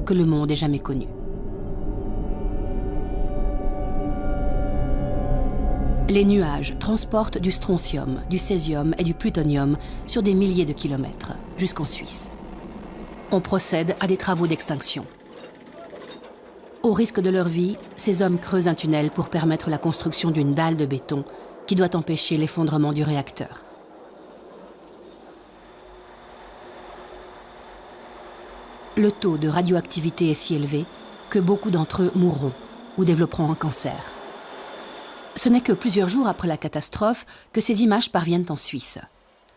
que le monde ait jamais connue. Les nuages transportent du strontium, du césium et du plutonium sur des milliers de kilomètres, jusqu'en Suisse. On procède à des travaux d'extinction. Au risque de leur vie, ces hommes creusent un tunnel pour permettre la construction d'une dalle de béton qui doit empêcher l'effondrement du réacteur. Le taux de radioactivité est si élevé que beaucoup d'entre eux mourront ou développeront un cancer. Ce n'est que plusieurs jours après la catastrophe que ces images parviennent en Suisse.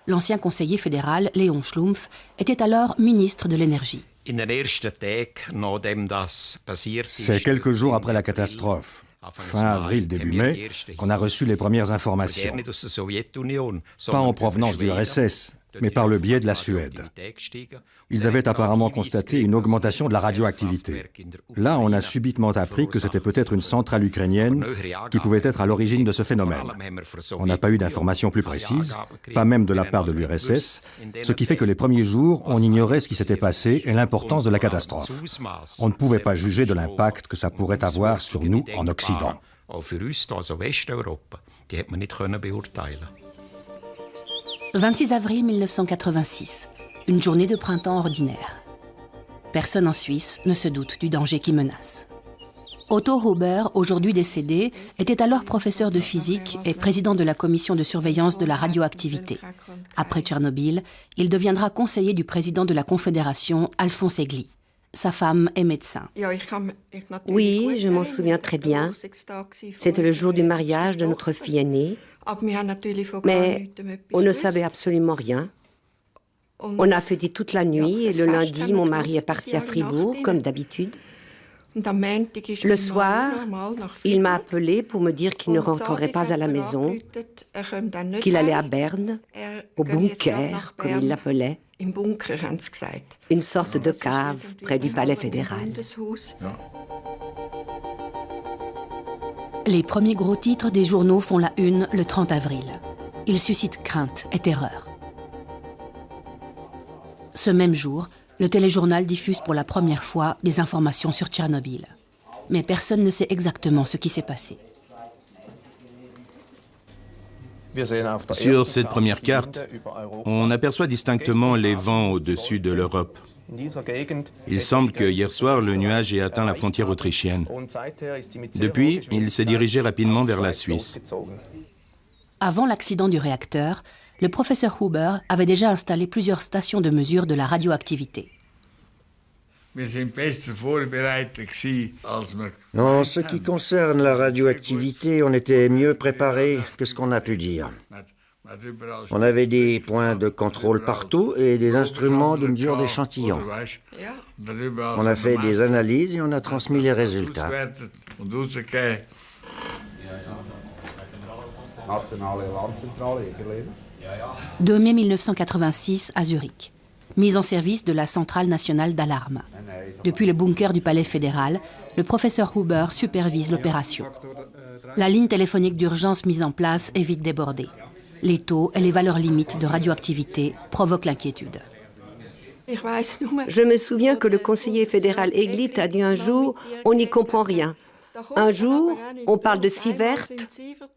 L'ancien conseiller fédéral, Léon Schlumpf, était alors ministre de l'Énergie. C'est quelques jours après la catastrophe, fin avril, début mai, qu'on a reçu les premières informations. Pas en provenance du RSS, mais par le biais de la Suède. Ils avaient apparemment constaté une augmentation de la radioactivité. Là, on a subitement appris que c'était peut-être une centrale ukrainienne qui pouvait être à l'origine de ce phénomène. On n'a pas eu d'informations plus précises, pas même de la part de l'URSS, ce qui fait que les premiers jours, on ignorait ce qui s'était passé et l'importance de la catastrophe. On ne pouvait pas juger de l'impact que ça pourrait avoir sur nous en Occident. 26 avril 1986, une journée de printemps ordinaire. Personne en Suisse ne se doute du danger qui menace. Otto Huber, aujourd'hui décédé, était alors professeur de physique et président de la commission de surveillance de la radioactivité. Après Tchernobyl, il deviendra conseiller du président de la Confédération, Alphonse Egli. Sa femme est médecin. Oui, je m'en souviens très bien. C'était le jour du mariage de notre fille aînée. Mais on ne savait absolument rien. On a fêté toute la nuit et le lundi, mon mari est parti à Fribourg, comme d'habitude. Le soir, il m'a appelé pour me dire qu'il ne rentrerait pas à la maison, qu'il allait à Berne, au bunker, comme il l'appelait, une sorte de cave près du palais fédéral. Les premiers gros titres des journaux font la une le 30 avril. Ils suscitent crainte et terreur. Ce même jour, le téléjournal diffuse pour la première fois des informations sur Tchernobyl. Mais personne ne sait exactement ce qui s'est passé. Sur cette première carte, on aperçoit distinctement les vents au-dessus de l'Europe. Il semble que hier soir, le nuage ait atteint la frontière autrichienne. Depuis, il s'est dirigé rapidement vers la Suisse. Avant l'accident du réacteur, le professeur Huber avait déjà installé plusieurs stations de mesure de la radioactivité. En ce qui concerne la radioactivité, on était mieux préparé que ce qu'on a pu dire. On avait des points de contrôle partout et des instruments de mesure d'échantillons. On a fait des analyses et on a transmis les résultats. « 2 mai 1986 à Zurich. Mise en service de la centrale nationale d'alarme. Depuis le bunker du palais fédéral, le professeur Huber supervise l'opération. La ligne téléphonique d'urgence mise en place est vite débordée. Les taux et les valeurs limites de radioactivité provoquent l'inquiétude. Je me souviens que le conseiller fédéral Egli a dit un jour « on n'y comprend rien ». Un jour, on parle de Sievert,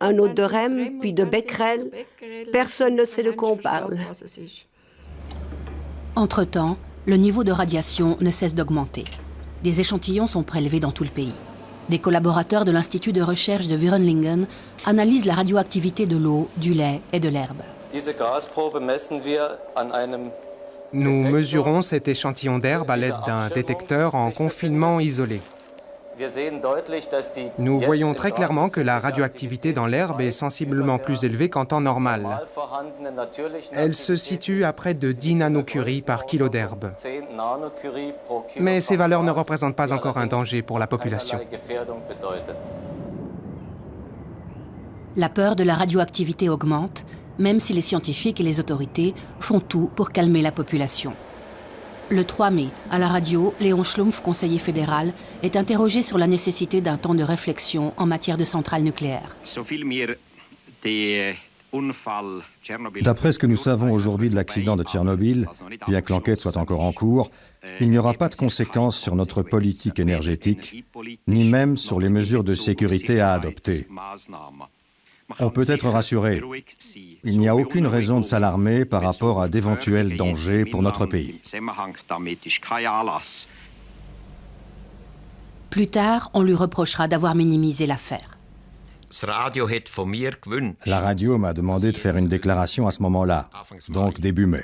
un autre de Rem, puis de Becquerel. Personne ne sait de quoi on parle. Entre-temps, le niveau de radiation ne cesse d'augmenter. Des échantillons sont prélevés dans tout le pays. Des collaborateurs de l'Institut de recherche de Würenlingen analysent la radioactivité de l'eau, du lait et de l'herbe. Nous mesurons cet échantillon d'herbe à l'aide d'un détecteur en confinement isolé. Nous voyons très clairement que la radioactivité dans l'herbe est sensiblement plus élevée qu'en temps normal. Elle se situe à près de 10 nanocuries par kilo d'herbe. Mais ces valeurs ne représentent pas encore un danger pour la population. La peur de la radioactivité augmente, même si les scientifiques et les autorités font tout pour calmer la population. Le 3 mai, à la radio, Léon Schlumpf, conseiller fédéral, est interrogé sur la nécessité d'un temps de réflexion en matière de centrales nucléaires. D'après ce que nous savons aujourd'hui de l'accident de Tchernobyl, bien que l'enquête soit encore en cours, il n'y aura pas de conséquences sur notre politique énergétique, ni même sur les mesures de sécurité à adopter. On peut être rassuré. Il n'y a aucune raison de s'alarmer par rapport à d'éventuels dangers pour notre pays. Plus tard, on lui reprochera d'avoir minimisé l'affaire. La radio m'a demandé de faire une déclaration à ce moment-là, donc début mai.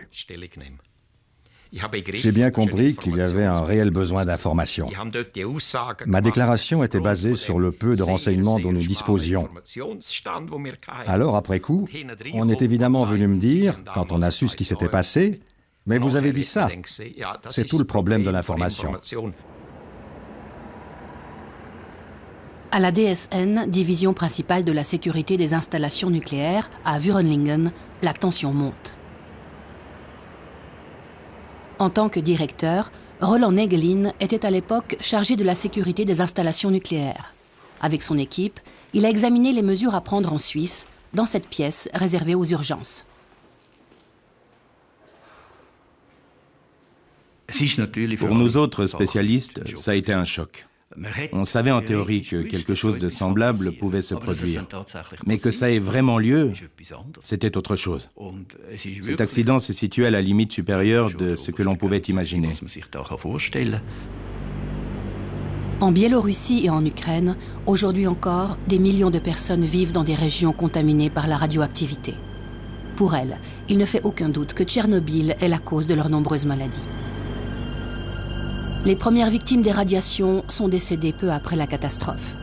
J'ai bien compris qu'il y avait un réel besoin d'information. Ma déclaration était basée sur le peu de renseignements dont nous disposions. Alors, après coup, on est évidemment venu me dire, quand on a su ce qui s'était passé, « Mais vous avez dit ça !» C'est tout le problème de l'information. À la DSN, division principale de la sécurité des installations nucléaires, à Vürenlingen, la tension monte. En tant que directeur, Roland Nägelin était à l'époque chargé de la sécurité des installations nucléaires. Avec son équipe, il a examiné les mesures à prendre en Suisse, dans cette pièce réservée aux urgences. Pour nous autres spécialistes, ça a été un choc. On savait en théorie que quelque chose de semblable pouvait se produire. Mais que ça ait vraiment lieu, c'était autre chose. Cet accident se situait à la limite supérieure de ce que l'on pouvait imaginer. En Biélorussie et en Ukraine, aujourd'hui encore, des millions de personnes vivent dans des régions contaminées par la radioactivité. Pour elles, il ne fait aucun doute que Tchernobyl est la cause de leurs nombreuses maladies. Les premières victimes des radiations sont décédées peu après la catastrophe.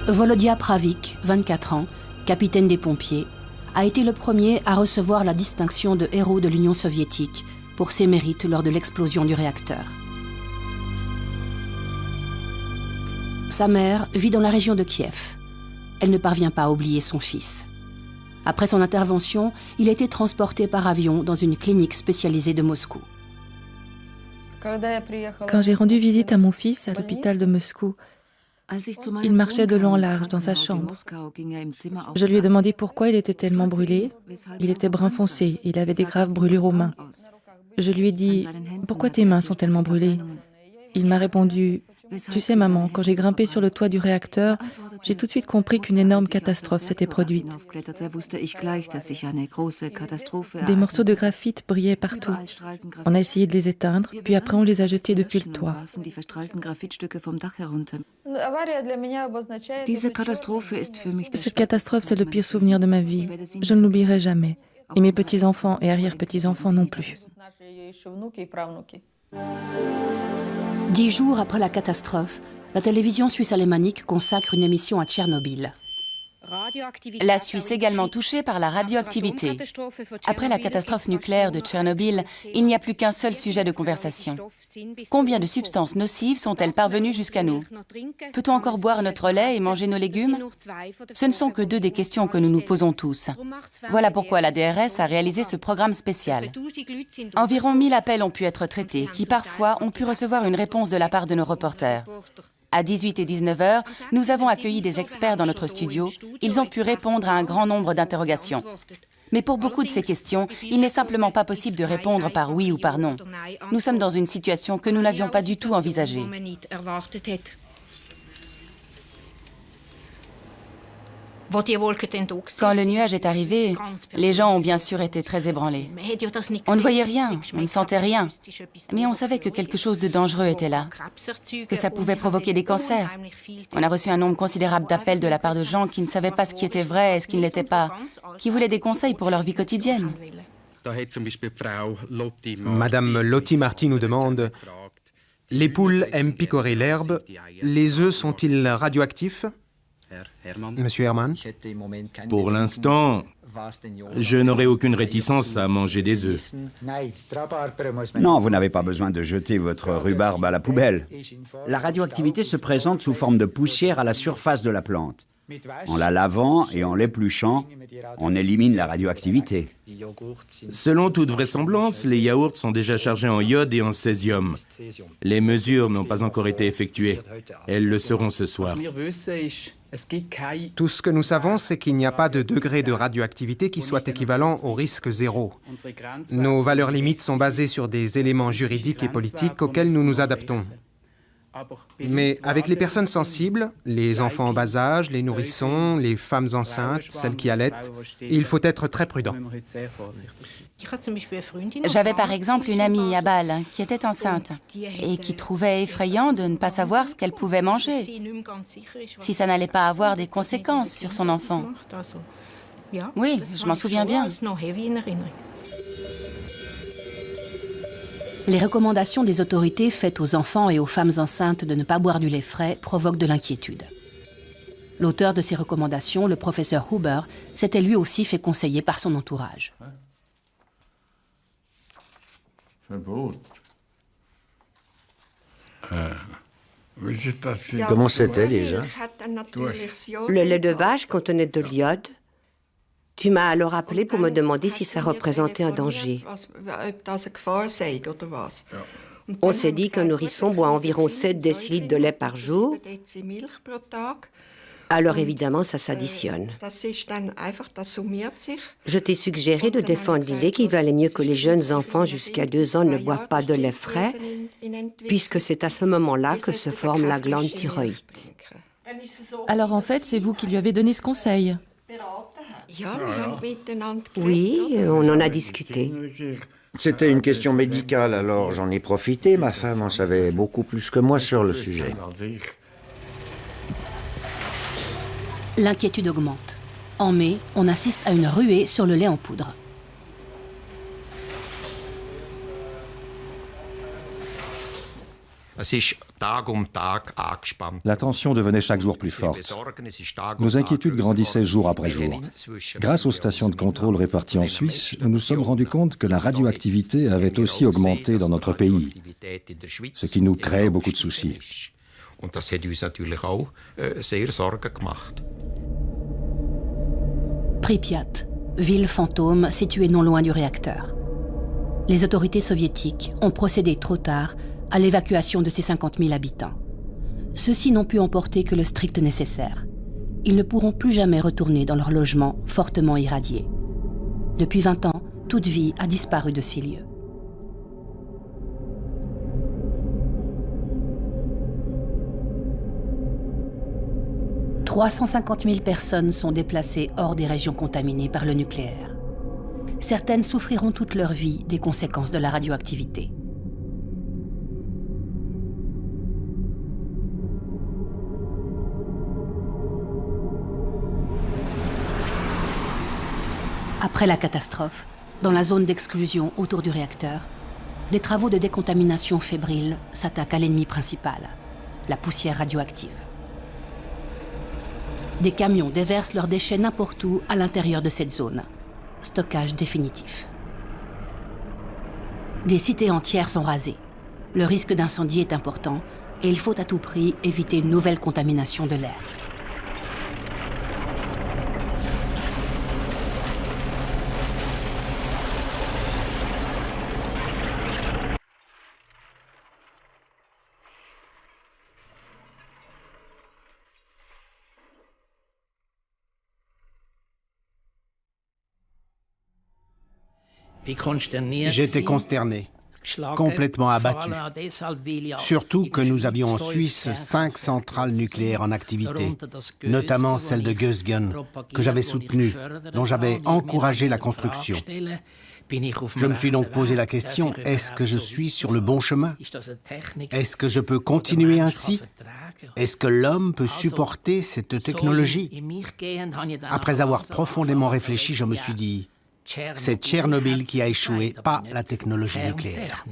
Volodya Pravik, 24 ans, capitaine des pompiers, a été le premier à recevoir la distinction de héros de l'Union soviétique pour ses mérites lors de l'explosion du réacteur. Sa mère vit dans la région de Kiev. Elle ne parvient pas à oublier son fils. Après son intervention, il a été transporté par avion dans une clinique spécialisée de Moscou. Quand j'ai rendu visite à mon fils à l'hôpital de Moscou, il marchait de long en large dans sa chambre. Je lui ai demandé pourquoi il était tellement brûlé. Il était brun foncé et il avait des graves brûlures aux mains. Je lui ai dit « Pourquoi tes mains sont tellement brûlées ?» Il m'a répondu « Tu sais maman, quand j'ai grimpé sur le toit du réacteur, j'ai tout de suite compris qu'une énorme catastrophe s'était produite. Des morceaux de graphite brillaient partout. On a essayé de les éteindre, puis après on les a jetés depuis le toit. Cette catastrophe, c'est le pire souvenir de ma vie. Je ne l'oublierai jamais. Et mes petits-enfants et arrière-petits-enfants non plus. 10 jours après la catastrophe, la télévision suisse alémanique consacre une émission à Tchernobyl. La Suisse également touchée par la radioactivité. Après la catastrophe nucléaire de Tchernobyl, il n'y a plus qu'un seul sujet de conversation. Combien de substances nocives sont-elles parvenues jusqu'à nous? Peut-on encore boire notre lait et manger nos légumes? Ce ne sont que deux des questions que nous nous posons tous. Voilà pourquoi la DRS a réalisé ce programme spécial. Environ 1000 appels ont pu être traités, qui parfois ont pu recevoir une réponse de la part de nos reporters. À 18 et 19 heures, nous avons accueilli des experts dans notre studio. Ils ont pu répondre à un grand nombre d'interrogations. Mais pour beaucoup de ces questions, il n'est simplement pas possible de répondre par oui ou par non. Nous sommes dans une situation que nous n'avions pas du tout envisagée. Quand le nuage est arrivé, les gens ont bien sûr été très ébranlés. On ne voyait rien, on ne sentait rien, mais on savait que quelque chose de dangereux était là, que ça pouvait provoquer des cancers. On a reçu un nombre considérable d'appels de la part de gens qui ne savaient pas ce qui était vrai et ce qui ne l'était pas, qui voulaient des conseils pour leur vie quotidienne. Madame Lotti Marty nous demande « Les poules aiment picorer l'herbe, les œufs sont-ils radioactifs ?» Monsieur Herman. Pour l'instant, je n'aurai aucune réticence à manger des œufs. Non, vous n'avez pas besoin de jeter votre rhubarbe à la poubelle. La radioactivité se présente sous forme de poussière à la surface de la plante. En la lavant et en l'épluchant, on élimine la radioactivité. Selon toute vraisemblance, les yaourts sont déjà chargés en iode et en césium. Les mesures n'ont pas encore été effectuées. Elles le seront ce soir. Tout ce que nous savons, c'est qu'il n'y a pas de degré de radioactivité qui soit équivalent au risque zéro. Nos valeurs limites sont basées sur des éléments juridiques et politiques auxquels nous nous adaptons. Mais avec les personnes sensibles, les enfants en bas âge, les nourrissons, les femmes enceintes, celles qui allaitent, il faut être très prudent. J'avais par exemple une amie à Bâle qui était enceinte et qui trouvait effrayant de ne pas savoir ce qu'elle pouvait manger, si ça n'allait pas avoir des conséquences sur son enfant. Oui, je m'en souviens bien. Les recommandations des autorités faites aux enfants et aux femmes enceintes de ne pas boire du lait frais provoquent de l'inquiétude. L'auteur de ces recommandations, le professeur Huber, s'était lui aussi fait conseiller par son entourage. Comment c'était déjà? Le lait de vache contenait de l'iode. Tu m'as alors appelé pour me demander si ça représentait un danger. On s'est dit qu'un nourrisson boit environ 7 décilitres de lait par jour. Alors évidemment, ça s'additionne. Je t'ai suggéré de défendre l'idée qu'il valait mieux que les jeunes enfants jusqu'à 2 ans ne boivent pas de lait frais, puisque c'est à ce moment-là que se forme la glande thyroïde. Alors en fait, c'est vous qui lui avez donné ce conseil? Oui, on en a discuté. C'était une question médicale, alors j'en ai profité. Ma femme en savait beaucoup plus que moi sur le sujet. L'inquiétude augmente. En mai, on assiste à une ruée sur le lait en poudre. La tension devenait chaque jour plus forte. Nos inquiétudes grandissaient jour après jour. Grâce aux stations de contrôle réparties en Suisse, nous nous sommes rendus compte que la radioactivité avait aussi augmenté dans notre pays, ce qui nous créait beaucoup de soucis. Pripyat, ville fantôme située non loin du réacteur. Les autorités soviétiques ont procédé trop tard à l'évacuation de ces 50 000 habitants. Ceux-ci n'ont pu emporter que le strict nécessaire. Ils ne pourront plus jamais retourner dans leur logement fortement irradié. Depuis 20 ans, toute vie a disparu de ces lieux. « 350 000 personnes sont déplacées hors des régions contaminées par le nucléaire. Certaines souffriront toute leur vie des conséquences de la radioactivité. Après la catastrophe, dans la zone d'exclusion autour du réacteur, les travaux de décontamination fébrile s'attaquent à l'ennemi principal, la poussière radioactive. Des camions déversent leurs déchets n'importe où à l'intérieur de cette zone. Stockage définitif. Des cités entières sont rasées. Le risque d'incendie est important et il faut à tout prix éviter une nouvelle contamination de l'air. J'étais consterné, complètement abattu. Surtout que nous avions en Suisse 5 centrales nucléaires en activité, notamment celle de Gösgen, que j'avais soutenue, dont j'avais encouragé la construction. Je me suis donc posé la question, est-ce que je suis sur le bon chemin? Est-ce que je peux continuer ainsi? Est-ce que l'homme peut supporter cette technologie? Après avoir profondément réfléchi, je me suis dit, c'est Tchernobyl qui a échoué, pas la technologie nucléaire.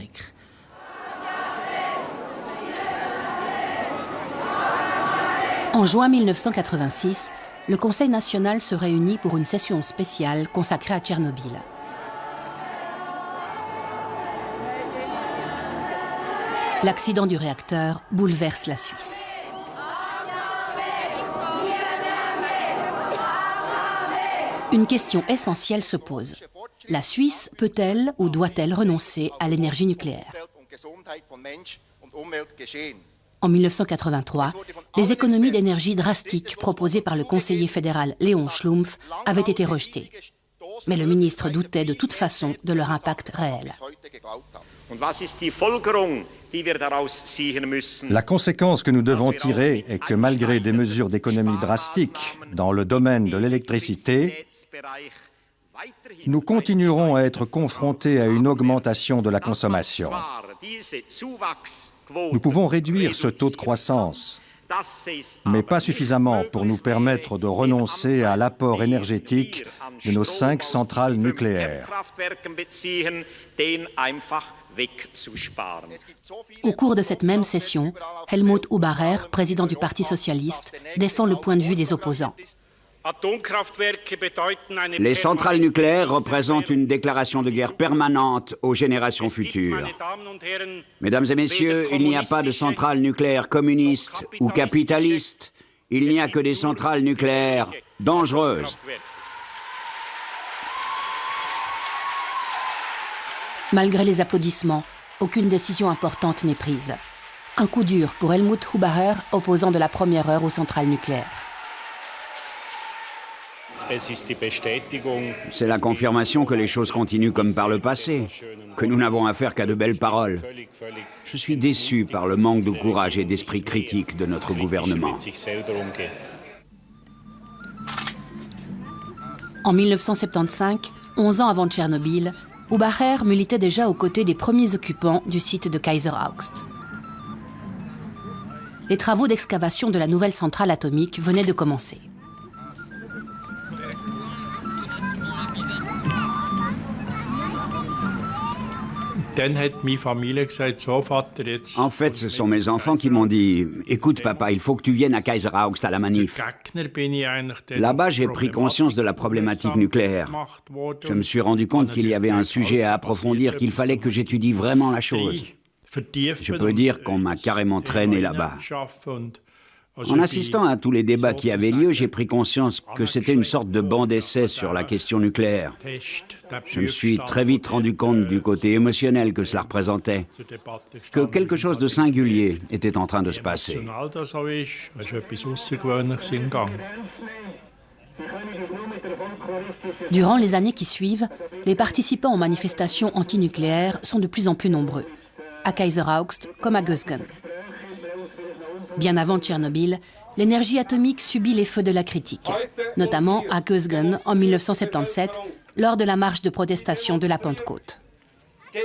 En juin 1986, le Conseil national se réunit pour une session spéciale consacrée à Tchernobyl. L'accident du réacteur bouleverse la Suisse. Une question essentielle se pose. La Suisse peut-elle ou doit-elle renoncer à l'énergie nucléaire? En 1983, les économies d'énergie drastiques proposées par le conseiller fédéral Léon Schlumpf avaient été rejetées. Mais le ministre doutait de toute façon de leur impact réel. La conséquence que nous devons tirer est que malgré des mesures d'économie drastiques dans le domaine de l'électricité, nous continuerons à être confrontés à une augmentation de la consommation. Nous pouvons réduire ce taux de croissance, mais pas suffisamment pour nous permettre de renoncer à l'apport énergétique de nos 5 centrales nucléaires. Au cours de cette même session, Helmut Hubarer, président du Parti socialiste, défend le point de vue des opposants. Les centrales nucléaires représentent une déclaration de guerre permanente aux générations futures. Mesdames et messieurs, il n'y a pas de centrales nucléaires communistes ou capitalistes. Il n'y a que des centrales nucléaires dangereuses. Malgré les applaudissements, aucune décision importante n'est prise. Un coup dur pour Helmut Hubarer, opposant de la première heure aux centrales nucléaires. C'est la confirmation que les choses continuent comme par le passé, que nous n'avons affaire qu'à de belles paroles. Je suis déçu par le manque de courage et d'esprit critique de notre gouvernement. En 1975, 11 ans avant Tchernobyl, Hubacher militait déjà aux côtés des premiers occupants du site de Kaiser Augst. Les travaux d'excavation de la nouvelle centrale atomique venaient de commencer. En fait, ce sont mes enfants qui m'ont dit « Écoute papa, il faut que tu viennes à Kaiser Augst à la manif ». Là-bas, j'ai pris conscience de la problématique nucléaire. Je me suis rendu compte qu'il y avait un sujet à approfondir, qu'il fallait que j'étudie vraiment la chose. Je peux dire qu'on m'a carrément traîné là-bas. En assistant à tous les débats qui avaient lieu, j'ai pris conscience que c'était une sorte de banc d'essai sur la question nucléaire. Je me suis très vite rendu compte du côté émotionnel que cela représentait, que quelque chose de singulier était en train de se passer. Durant les années qui suivent, les participants aux manifestations antinucléaires sont de plus en plus nombreux, à Kaiser Augst comme à Gösgen. Bien avant Tchernobyl, l'énergie atomique subit les feux de la critique, notamment à Gösgen en 1977, lors de la marche de protestation de la Pentecôte.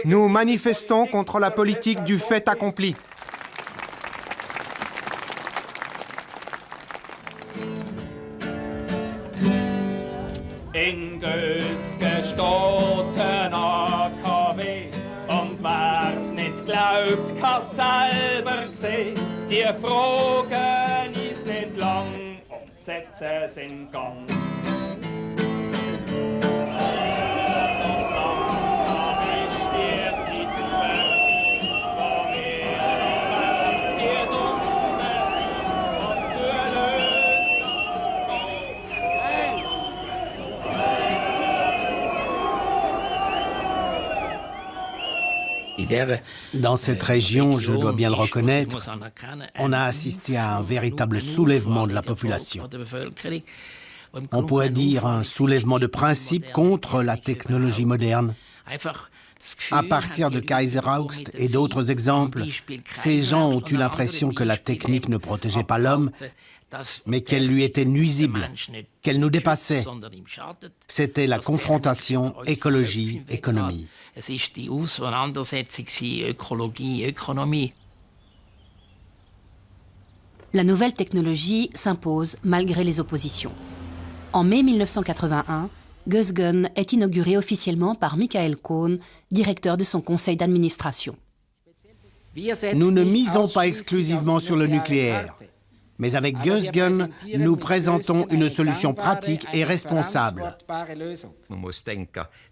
Nous manifestons contre la politique du fait accompli. In Gösgen steht ein AKW und wer's nicht glaubt, kann's selber sehen. Die Fragen ist nicht lang und die Sätze sind Gang. Dans cette région, je dois bien le reconnaître, on a assisté à un véritable soulèvement de la population. On pourrait dire un soulèvement de principe contre la technologie moderne. À partir de Kaiser Augst et d'autres exemples, ces gens ont eu l'impression que la technique ne protégeait pas l'homme, mais qu'elle lui était nuisible, qu'elle nous dépassait. C'était la confrontation écologie-économie. La nouvelle technologie s'impose malgré les oppositions. En mai 1981, Gösgen est inauguré officiellement par Michael Cohn, directeur de son conseil d'administration. Nous ne misons pas exclusivement sur le nucléaire. Mais avec Gösgen, nous présentons une solution pratique et responsable.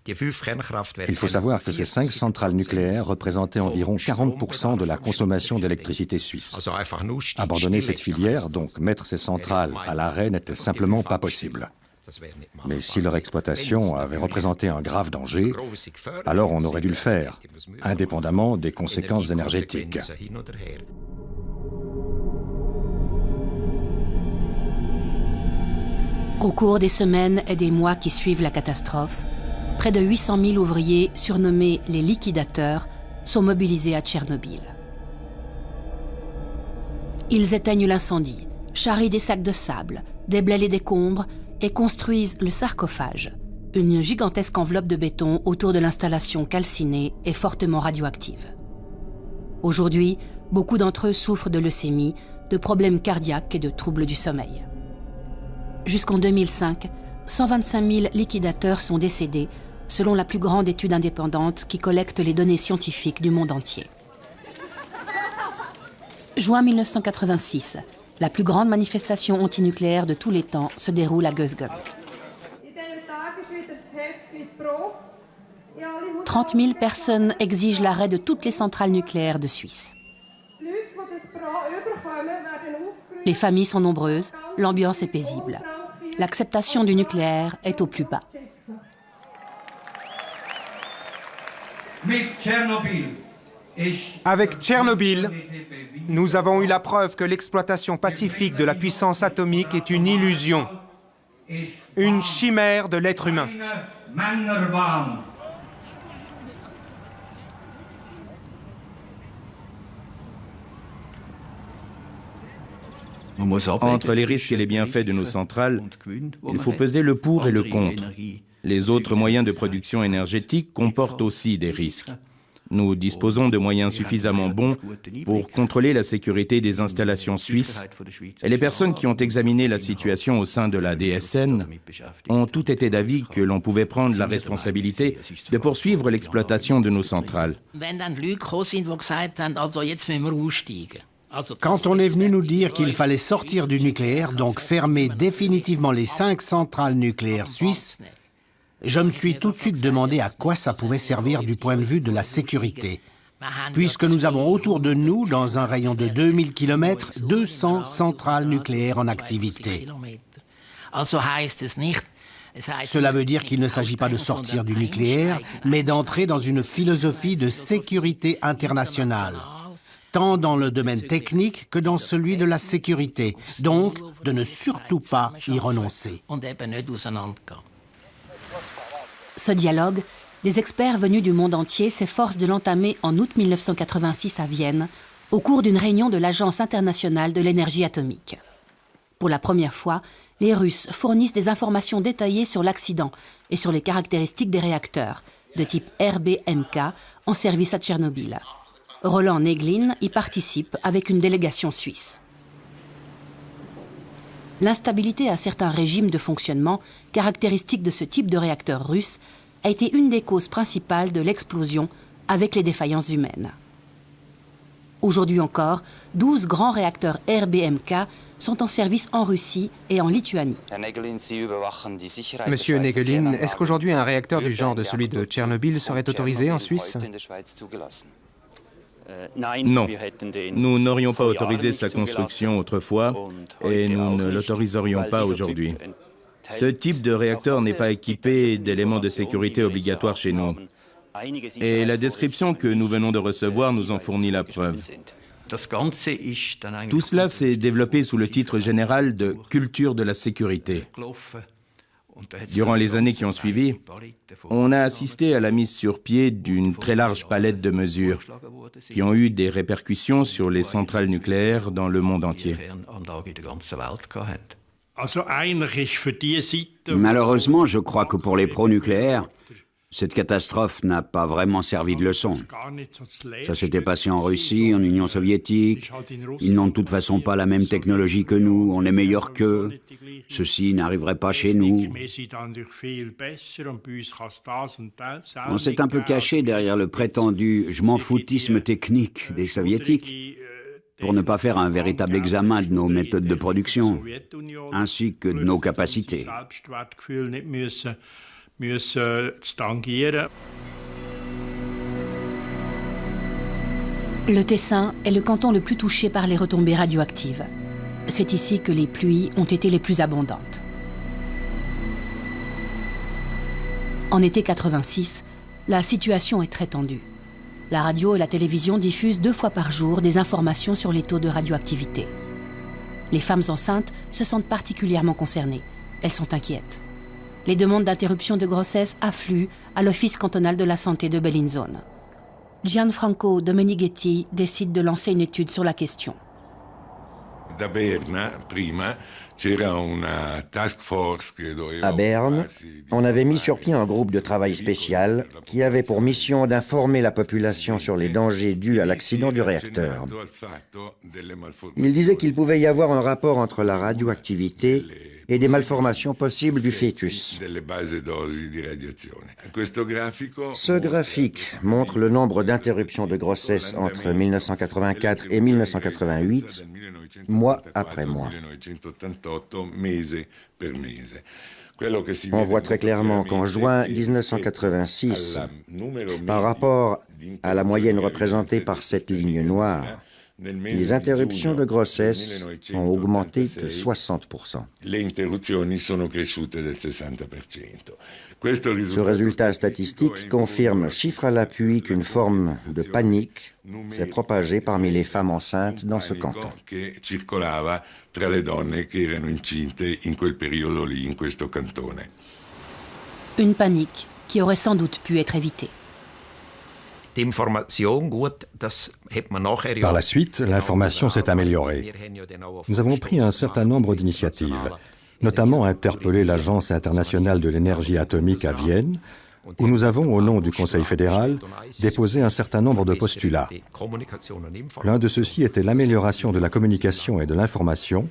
Il faut savoir que ces 5 centrales nucléaires représentaient environ 40% de la consommation d'électricité suisse. Abandonner cette filière, donc mettre ces centrales à l'arrêt, n'était simplement pas possible. Mais si leur exploitation avait représenté un grave danger, alors on aurait dû le faire, indépendamment des conséquences énergétiques. Au cours des semaines et des mois qui suivent la catastrophe, près de 800 000 ouvriers, surnommés les liquidateurs, sont mobilisés à Tchernobyl. Ils éteignent l'incendie, charrient des sacs de sable, déblaient les décombres et construisent le sarcophage, une gigantesque enveloppe de béton autour de l'installation calcinée et fortement radioactive. Aujourd'hui, beaucoup d'entre eux souffrent de leucémie, de problèmes cardiaques et de troubles du sommeil. Jusqu'en 2005, 125 000 liquidateurs sont décédés, selon la plus grande étude indépendante qui collecte les données scientifiques du monde entier. Juin 1986, la plus grande manifestation antinucléaire de tous les temps se déroule à Gösgen. 30 000 personnes exigent l'arrêt de toutes les centrales nucléaires de Suisse. Les familles sont nombreuses, l'ambiance est paisible. L'acceptation du nucléaire est au plus bas. Avec Tchernobyl, nous avons eu la preuve que l'exploitation pacifique de la puissance atomique est une illusion, une chimère de l'être humain. Entre les risques et les bienfaits de nos centrales, il faut peser le pour et le contre. Les autres moyens de production énergétique comportent aussi des risques. Nous disposons de moyens suffisamment bons pour contrôler la sécurité des installations suisses, et les personnes qui ont examiné la situation au sein de la DSN ont toutes été d'avis que l'on pouvait prendre la responsabilité de poursuivre l'exploitation de nos centrales. Quand on est venu nous dire qu'il fallait sortir du nucléaire, donc fermer définitivement les 5 centrales nucléaires suisses, je me suis tout de suite demandé à quoi ça pouvait servir du point de vue de la sécurité. Puisque nous avons autour de nous, dans un rayon de 2000 km, 200 centrales nucléaires en activité. Cela veut dire qu'il ne s'agit pas de sortir du nucléaire, mais d'entrer dans une philosophie de sécurité internationale, tant dans le domaine technique que dans celui de la sécurité, donc de ne surtout pas y renoncer. Ce dialogue, des experts venus du monde entier s'efforcent de l'entamer en août 1986 à Vienne, au cours d'une réunion de l'Agence internationale de l'énergie atomique. Pour la première fois, les Russes fournissent des informations détaillées sur l'accident et sur les caractéristiques des réacteurs, de type RBMK, en service à Tchernobyl. Roland Neglin y participe avec une délégation suisse. L'instabilité à certains régimes de fonctionnement, caractéristique de ce type de réacteur russe, a été une des causes principales de l'explosion avec les défaillances humaines. Aujourd'hui encore, 12 grands réacteurs RBMK sont en service en Russie et en Lituanie. Monsieur Negelin, est-ce qu'aujourd'hui un réacteur du genre de celui de Tchernobyl serait autorisé en Suisse ? Non, nous n'aurions pas autorisé sa construction autrefois et nous ne l'autoriserions pas aujourd'hui. Ce type de réacteur n'est pas équipé d'éléments de sécurité obligatoires chez nous. Et la description que nous venons de recevoir nous en fournit la preuve. Tout cela s'est développé sous le titre général de « culture de la sécurité ». Durant les années qui ont suivi, on a assisté à la mise sur pied d'une très large palette de mesures qui ont eu des répercussions sur les centrales nucléaires dans le monde entier. Malheureusement, je crois que pour les pro-nucléaires, cette catastrophe n'a pas vraiment servi de leçon. Ça s'était passé en Russie, en Union soviétique. Ils n'ont de toute façon pas la même technologie que nous, on est meilleurs qu'eux. Ceci n'arriverait pas chez nous. On s'est un peu caché derrière le prétendu « je m'en foutisme technique » des soviétiques pour ne pas faire un véritable examen de nos méthodes de production, ainsi que de nos capacités. Le Tessin est le canton le plus touché par les retombées radioactives. C'est ici que les pluies ont été les plus abondantes. En été 86, la situation est très tendue. La radio et la télévision diffusent 2 fois par jour des informations sur les taux de radioactivité. Les femmes enceintes se sentent particulièrement concernées. Elles sont inquiètes. Les demandes d'interruption de grossesse affluent à l'Office cantonal de la santé de Bellinzone. Gianfranco Domenighetti décide de lancer une étude sur la question. À Berne, on avait mis sur pied un groupe de travail spécial qui avait pour mission d'informer la population sur les dangers dus à l'accident du réacteur. Il disait qu'il pouvait y avoir un rapport entre la radioactivité et des malformations possibles du fœtus. Ce graphique montre le nombre d'interruptions de grossesse entre 1984 et 1988, mois après mois. On voit très clairement qu'en juin 1986, par rapport à la moyenne représentée par cette ligne noire, les interruptions de grossesse ont augmenté de 60%. Ce résultat statistique confirme, chiffre à l'appui, qu'une forme de panique s'est propagée parmi les femmes enceintes dans ce canton. Une panique qui aurait sans doute pu être évitée. Par la suite, l'information s'est améliorée. Nous avons pris un certain nombre d'initiatives, notamment interpellé l'Agence internationale de l'énergie atomique à Vienne, où nous avons, au nom du Conseil fédéral, déposé un certain nombre de postulats. L'un de ceux-ci était l'amélioration de la communication et de l'information,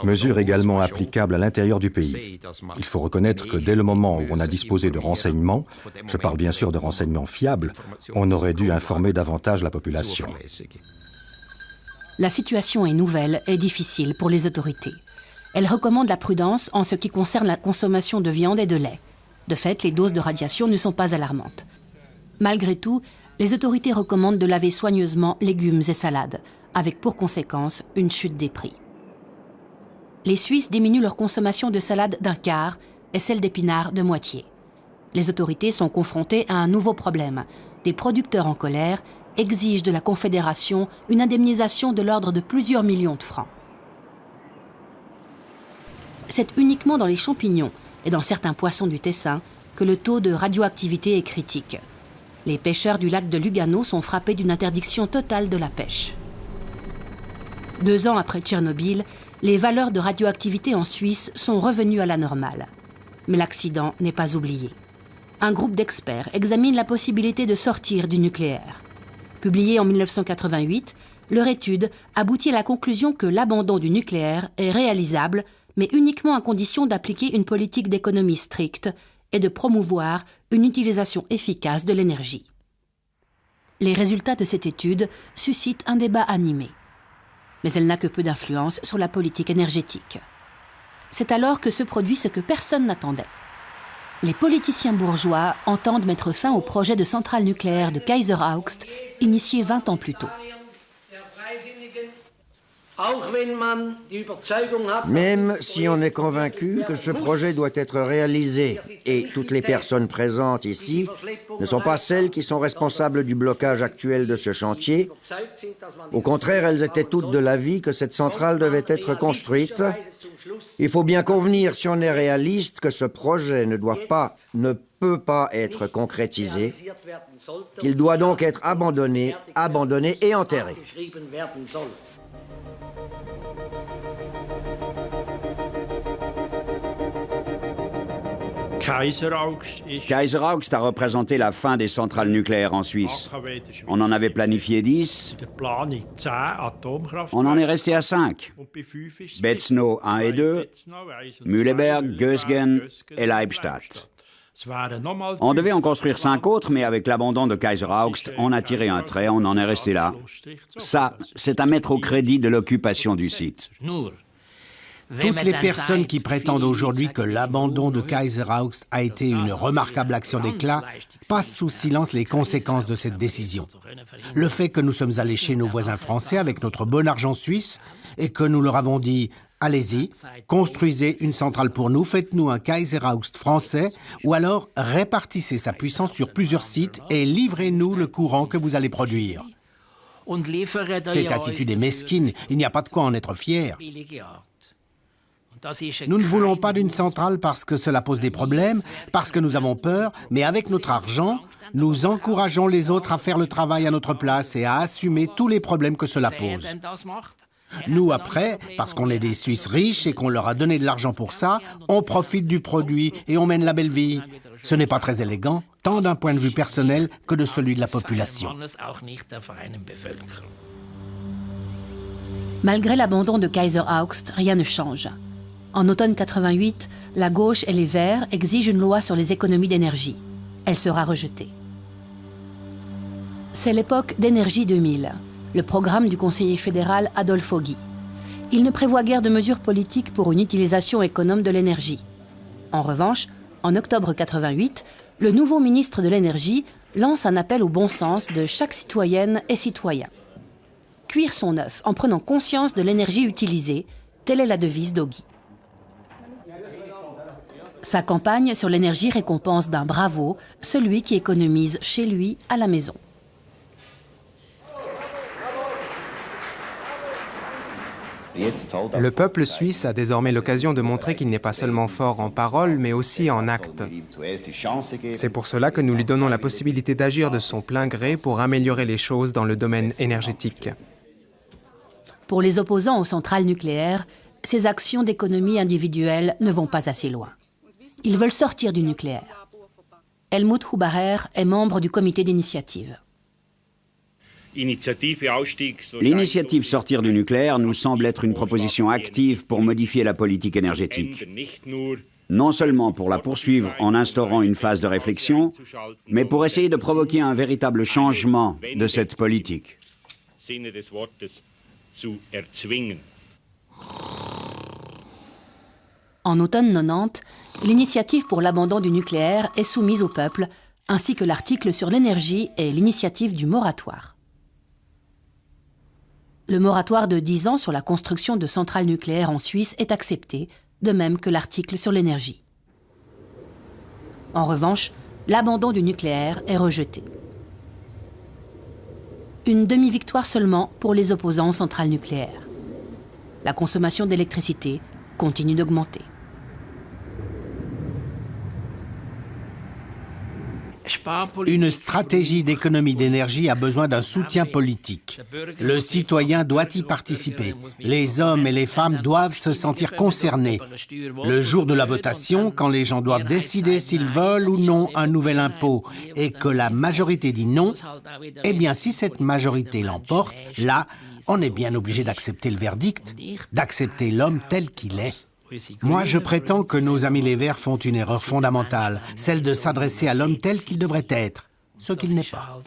mesure également applicable à l'intérieur du pays. Il faut reconnaître que dès le moment où on a disposé de renseignements, je parle bien sûr de renseignements fiables, on aurait dû informer davantage la population. La situation est nouvelle et difficile pour les autorités. Elles recommandent la prudence en ce qui concerne la consommation de viande et de lait. De fait, les doses de radiation ne sont pas alarmantes. Malgré tout, les autorités recommandent de laver soigneusement légumes et salades, avec pour conséquence une chute des prix. Les Suisses diminuent leur consommation de salade d'un quart et celle d'épinards de moitié. Les autorités sont confrontées à un nouveau problème. Des producteurs en colère exigent de la Confédération une indemnisation de l'ordre de plusieurs millions de francs. C'est uniquement dans les champignons et dans certains poissons du Tessin que le taux de radioactivité est critique. Les pêcheurs du lac de Lugano sont frappés d'une interdiction totale de la pêche. 2 ans après Tchernobyl, les valeurs de radioactivité en Suisse sont revenues à la normale. Mais l'accident n'est pas oublié. Un groupe d'experts examine la possibilité de sortir du nucléaire. Publiée en 1988, leur étude aboutit à la conclusion que l'abandon du nucléaire est réalisable, mais uniquement à condition d'appliquer une politique d'économie stricte et de promouvoir une utilisation efficace de l'énergie. Les résultats de cette étude suscitent un débat animé. Mais elle n'a que peu d'influence sur la politique énergétique. C'est alors que se produit ce que personne n'attendait. Les politiciens bourgeois entendent mettre fin au projet de centrale nucléaire de Kaiser-Augst, initié 20 ans plus tôt. Même si on est convaincu que ce projet doit être réalisé, et toutes les personnes présentes ici ne sont pas celles qui sont responsables du blocage actuel de ce chantier, au contraire, elles étaient toutes de l'avis que cette centrale devait être construite. Il faut bien convenir, si on est réaliste, que ce projet ne peut pas être concrétisé, qu'il doit donc être abandonné et enterré. Kaiser-Augst a représenté la fin des centrales nucléaires en Suisse. On en avait planifié 10. On en est resté à 5. Betzno 1 et 2, Mühleberg, Gösgen et Leibstadt. On devait en construire 5 autres, mais avec l'abandon de Kaiser-Augst, on a tiré un trait, on en est resté là. Ça, c'est à mettre au crédit de l'occupation du site. Toutes les personnes qui prétendent aujourd'hui que l'abandon de Kaiser-Augst a été une remarquable action d'éclat passent sous silence les conséquences de cette décision. Le fait que nous sommes allés chez nos voisins français avec notre bon argent suisse et que nous leur avons dit Allez-y, construisez une centrale pour nous, faites-nous un Kaiser-Augst français, ou alors répartissez sa puissance sur plusieurs sites et livrez-nous le courant que vous allez produire. Cette attitude est mesquine, il n'y a pas de quoi en être fier. Nous ne voulons pas d'une centrale parce que cela pose des problèmes, parce que nous avons peur, mais avec notre argent, nous encourageons les autres à faire le travail à notre place et à assumer tous les problèmes que cela pose. Nous, après, parce qu'on est des Suisses riches et qu'on leur a donné de l'argent pour ça, on profite du produit et on mène la belle vie. Ce n'est pas très élégant, tant d'un point de vue personnel que de celui de la population. Malgré l'abandon de Kaiser-Augst, rien ne change. En automne 88, la gauche et les Verts exigent une loi sur les économies d'énergie. Elle sera rejetée. C'est l'époque d'Énergie 2000. Le programme du conseiller fédéral Adolfo Guy. Il ne prévoit guère de mesures politiques pour une utilisation économe de l'énergie. En revanche, en octobre 88, le nouveau ministre de l'Énergie lance un appel au bon sens de chaque citoyenne et citoyen. Cuire son œuf en prenant conscience de l'énergie utilisée, telle est la devise d'Ogui. Sa campagne sur l'énergie récompense d'un bravo celui qui économise chez lui à la maison. Le peuple suisse a désormais l'occasion de montrer qu'il n'est pas seulement fort en parole, mais aussi en actes. C'est pour cela que nous lui donnons la possibilité d'agir de son plein gré pour améliorer les choses dans le domaine énergétique. Pour les opposants aux centrales nucléaires, ces actions d'économie individuelle ne vont pas assez loin. Ils veulent sortir du nucléaire. Helmut Hubacher est membre du comité d'initiative. L'initiative Sortir du nucléaire nous semble être une proposition active pour modifier la politique énergétique. Non seulement pour la poursuivre en instaurant une phase de réflexion, mais pour essayer de provoquer un véritable changement de cette politique. En automne 90, l'initiative pour l'abandon du nucléaire est soumise au peuple, ainsi que l'article sur l'énergie et l'initiative du moratoire. Le moratoire de 10 ans sur la construction de centrales nucléaires en Suisse est accepté, de même que l'article sur l'énergie. En revanche, l'abandon du nucléaire est rejeté. Une demi-victoire seulement pour les opposants aux centrales nucléaires. La consommation d'électricité continue d'augmenter. Une stratégie d'économie d'énergie a besoin d'un soutien politique. Le citoyen doit y participer. Les hommes et les femmes doivent se sentir concernés. Le jour de la votation, quand les gens doivent décider s'ils veulent ou non un nouvel impôt et que la majorité dit non, eh bien si cette majorité l'emporte, là, on est bien obligé d'accepter le verdict, d'accepter l'homme tel qu'il est. Moi, je prétends que nos amis les Verts font une erreur fondamentale, celle de s'adresser à l'homme tel qu'il devrait être, ce qu'il n'est pas.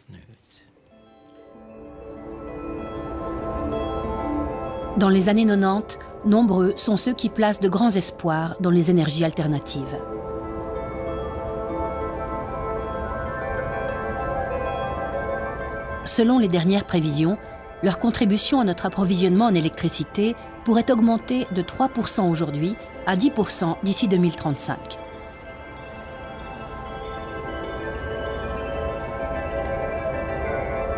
Dans les années 90, nombreux sont ceux qui placent de grands espoirs dans les énergies alternatives. Selon les dernières prévisions, leur contribution à notre approvisionnement en électricité pourrait augmenter de 3% aujourd'hui à 10% d'ici 2035.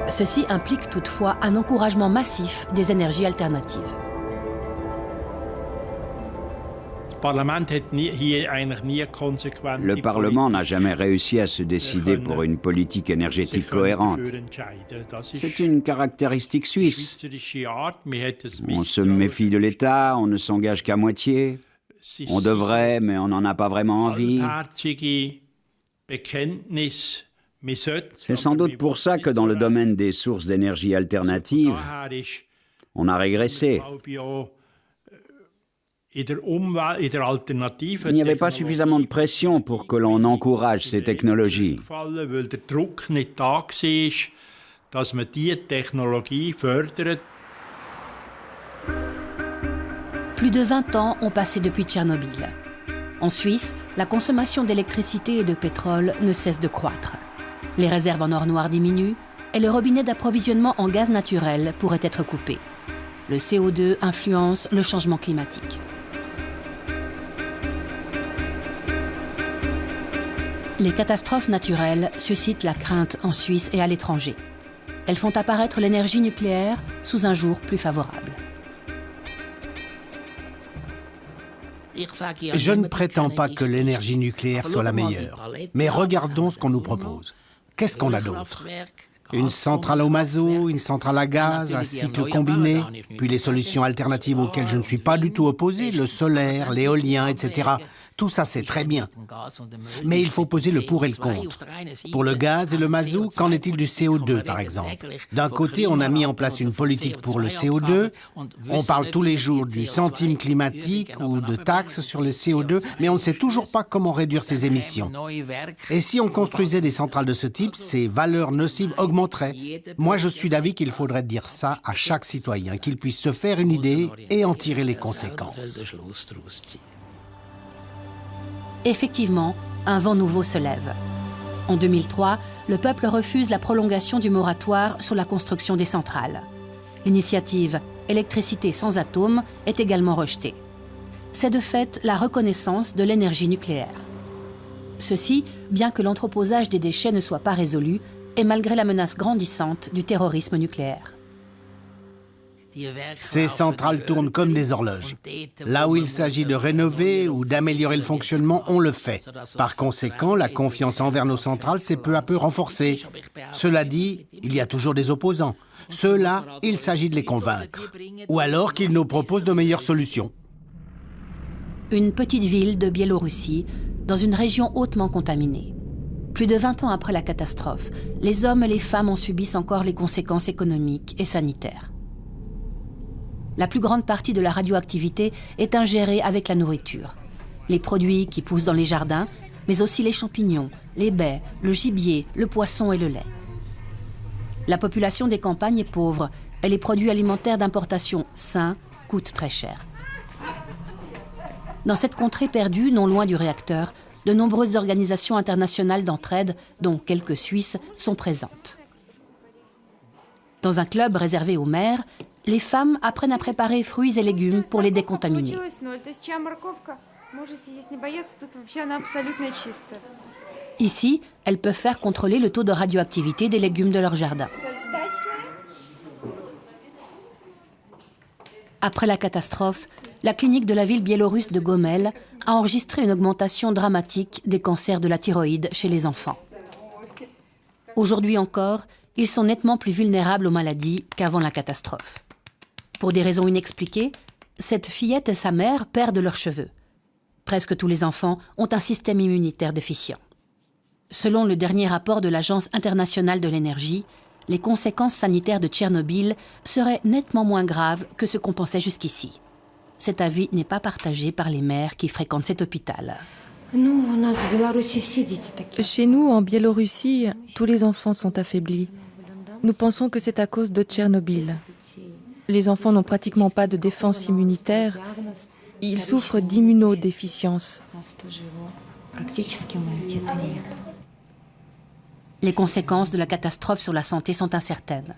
Ceci implique toutefois un encouragement massif des énergies alternatives. Le Parlement n'a jamais réussi à se décider pour une politique énergétique cohérente. C'est une caractéristique suisse. On se méfie de l'État, on ne s'engage qu'à moitié. On devrait, mais on n'en a pas vraiment envie. C'est sans doute pour ça que dans le domaine des sources d'énergie alternatives, on a régressé. Il n'y avait pas suffisamment de pression pour que l'on encourage ces technologies. Plus de 20 ans ont passé depuis Tchernobyl. En Suisse, la consommation d'électricité et de pétrole ne cesse de croître. Les réserves en or noir diminuent et le robinet d'approvisionnement en gaz naturel pourrait être coupé. Le CO2 influence le changement climatique. Les catastrophes naturelles suscitent la crainte en Suisse et à l'étranger. Elles font apparaître l'énergie nucléaire sous un jour plus favorable. Je ne prétends pas que l'énergie nucléaire soit la meilleure, mais regardons ce qu'on nous propose. Qu'est-ce qu'on a d'autre? Une centrale au mazout, une centrale à gaz, un cycle combiné, puis les solutions alternatives auxquelles je ne suis pas du tout opposé, le solaire, l'éolien, etc. Tout ça, c'est très bien. Mais il faut poser le pour et le contre. Pour le gaz et le mazout, qu'en est-il du CO2, par exemple? D'un côté, on a mis en place une politique pour le CO2. On parle tous les jours du centime climatique ou de taxes sur le CO2, mais on ne sait toujours pas comment réduire ces émissions. Et si on construisait des centrales de ce type, ces valeurs nocives augmenteraient. Moi, je suis d'avis qu'il faudrait dire ça à chaque citoyen, qu'il puisse se faire une idée et en tirer les conséquences. Effectivement, un vent nouveau se lève. En 2003, le peuple refuse la prolongation du moratoire sur la construction des centrales. L'initiative « Électricité sans atomes » est également rejetée. C'est de fait la reconnaissance de l'énergie nucléaire. Ceci, bien que l'entreposage des déchets ne soit pas résolu, et malgré la menace grandissante du terrorisme nucléaire. Ces centrales tournent comme des horloges. Là où il s'agit de rénover ou d'améliorer le fonctionnement, on le fait. Par conséquent, la confiance envers nos centrales s'est peu à peu renforcée. Cela dit, il y a toujours des opposants. Ceux-là, il s'agit de les convaincre. Ou alors qu'ils nous proposent de meilleures solutions. Une petite ville de Biélorussie, dans une région hautement contaminée. Plus de 20 ans après la catastrophe, les hommes et les femmes en subissent encore les conséquences économiques et sanitaires. La plus grande partie de la radioactivité est ingérée avec la nourriture. Les produits qui poussent dans les jardins, mais aussi les champignons, les baies, le gibier, le poisson et le lait. La population des campagnes est pauvre et les produits alimentaires d'importation sains coûtent très cher. Dans cette contrée perdue, non loin du réacteur, de nombreuses organisations internationales d'entraide, dont quelques Suisses, sont présentes. Dans un club réservé aux mères, les femmes apprennent à préparer fruits et légumes pour les décontaminer. Ici, elles peuvent faire contrôler le taux de radioactivité des légumes de leur jardin. Après la catastrophe, la clinique de la ville biélorusse de Gomel a enregistré une augmentation dramatique des cancers de la thyroïde chez les enfants. Aujourd'hui encore, ils sont nettement plus vulnérables aux maladies qu'avant la catastrophe. Pour des raisons inexpliquées, cette fillette et sa mère perdent leurs cheveux. Presque tous les enfants ont un système immunitaire déficient. Selon le dernier rapport de l'Agence internationale de l'énergie, les conséquences sanitaires de Tchernobyl seraient nettement moins graves que ce qu'on pensait jusqu'ici. Cet avis n'est pas partagé par les mères qui fréquentent cet hôpital. Chez nous, en Biélorussie, tous les enfants sont affaiblis. Nous pensons que c'est à cause de Tchernobyl. Les enfants n'ont pratiquement pas de défense immunitaire. Ils souffrent d'immunodéficience. Les conséquences de la catastrophe sur la santé sont incertaines.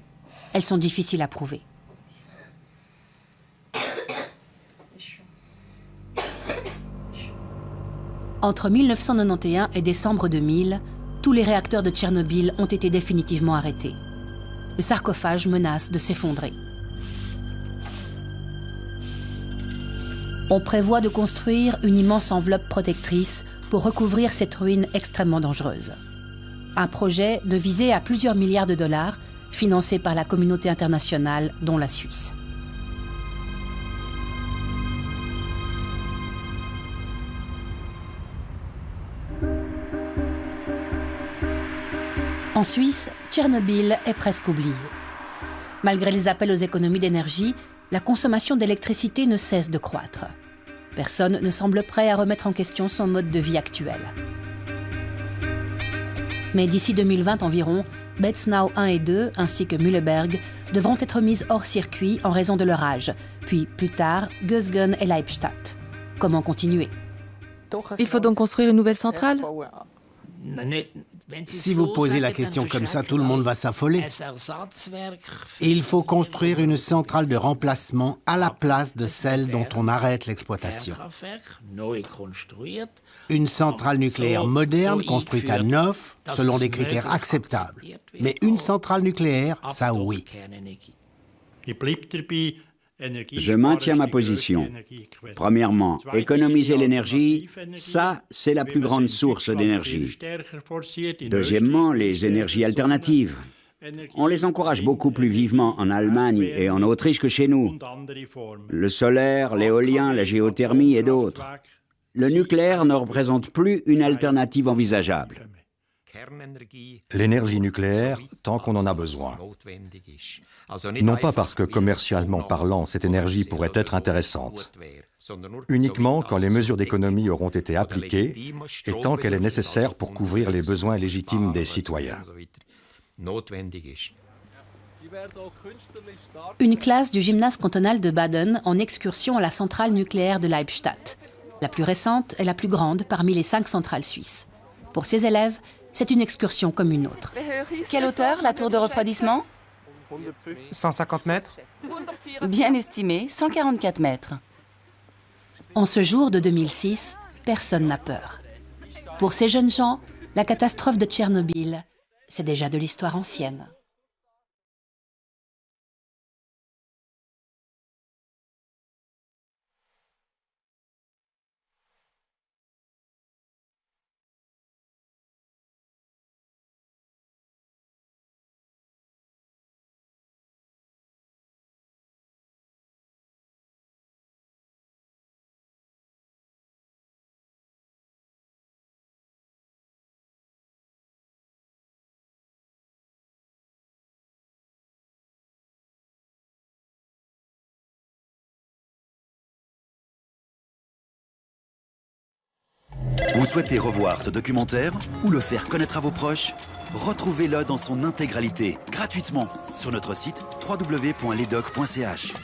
Elles sont difficiles à prouver. Entre 1991 et décembre 2000, tous les réacteurs de Tchernobyl ont été définitivement arrêtés. Le sarcophage menace de s'effondrer. On prévoit de construire une immense enveloppe protectrice pour recouvrir cette ruine extrêmement dangereuse. Un projet de visée à plusieurs milliards de dollars, financé par la communauté internationale, dont la Suisse. En Suisse, Tchernobyl est presque oublié. Malgré les appels aux économies d'énergie, la consommation d'électricité ne cesse de croître. Personne ne semble prêt à remettre en question son mode de vie actuel. Mais d'ici 2020 environ, Betznau 1 et 2, ainsi que Mühleberg, devront être mises hors circuit en raison de leur âge, puis plus tard, Gösgen et Leibstadt. Comment continuer? Il faut donc construire une nouvelle centrale? Si vous posez la question comme ça, tout le monde va s'affoler. Il faut construire une centrale de remplacement à la place de celle dont on arrête l'exploitation. Une centrale nucléaire moderne, construite à neuf, selon des critères acceptables. Mais une centrale nucléaire, ça oui. Je maintiens ma position. Premièrement, économiser l'énergie, ça, c'est la plus grande source d'énergie. Deuxièmement, les énergies alternatives. On les encourage beaucoup plus vivement en Allemagne et en Autriche que chez nous. Le solaire, l'éolien, la géothermie et d'autres. Le nucléaire ne représente plus une alternative envisageable. L'énergie nucléaire, tant qu'on en a besoin. Non pas parce que commercialement parlant, cette énergie pourrait être intéressante. Uniquement quand les mesures d'économie auront été appliquées et tant qu'elle est nécessaire pour couvrir les besoins légitimes des citoyens. Une classe du gymnase cantonal de Baden en excursion à la centrale nucléaire de Leibstadt. La plus récente et la plus grande parmi les 5 centrales suisses. Pour ces élèves, c'est une excursion comme une autre. Quelle hauteur, la tour de refroidissement? 150 mètres. Bien estimé, 144 mètres. En ce jour de 2006, personne n'a peur. Pour ces jeunes gens, la catastrophe de Tchernobyl, c'est déjà de l'histoire ancienne. Vous souhaitez revoir ce documentaire ou le faire connaître à vos proches? Retrouvez-le dans son intégralité, gratuitement, sur notre site www.ledoc.ch.